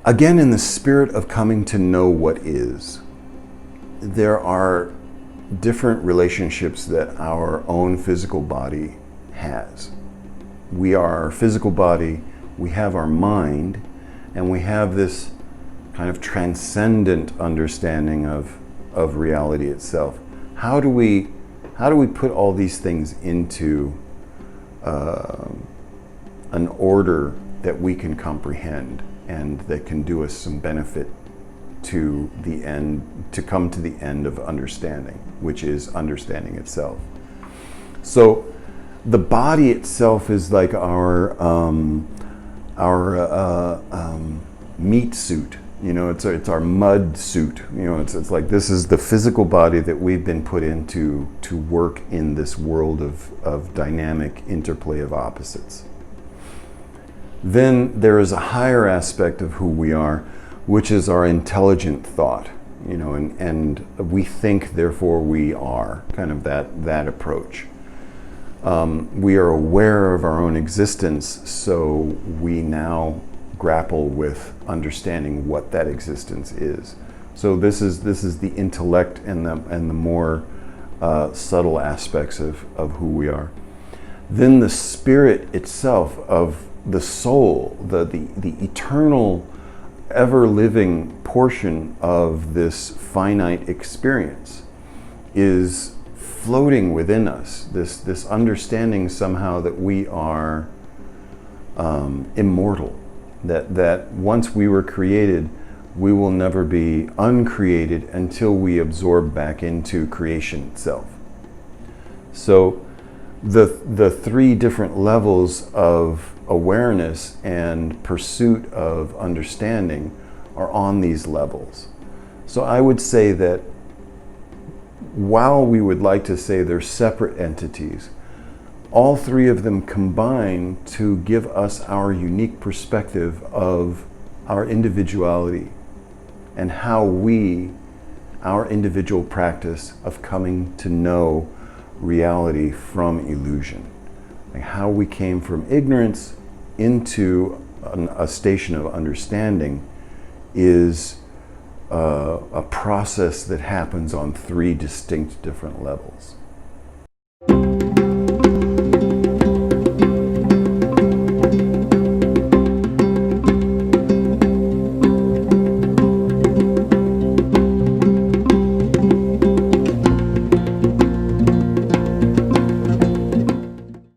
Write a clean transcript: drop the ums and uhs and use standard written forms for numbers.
Again, in the spirit of coming to know what is, there are different relationships that our own physical body has. We are our physical body, we have our mind, and we have this kind of transcendent understanding of reality itself. How do we put all these things into an order that we can comprehend and that can do us some benefit to the end, to come to the end of understanding, which is understanding itself. So the body itself is like our meat suit. You know, it's our mud suit. You know, it's like this is the physical body that we've been put into to work in this world of dynamic interplay of opposites. Then there is a higher aspect of who we are, which is our intelligent thought, you know, and we think, therefore we are, kind of that approach. We are aware of our own existence, so we now grapple with understanding what that existence is. So this is the intellect and the more subtle aspects of who we are. Then the spirit itself of the soul, the eternal, ever-living portion of this finite experience is floating within us. This understanding somehow that we are immortal, that once we were created, we will never be uncreated until we absorb back into creation itself. So the three different levels of awareness and pursuit of understanding are on these levels. So I would say that while we would like to say they're separate entities, all three of them combine to give us our unique perspective of our individuality and how our individual practice of coming to know reality from illusion. Like how we came from ignorance into a station of understanding is a process that happens on three distinct different levels.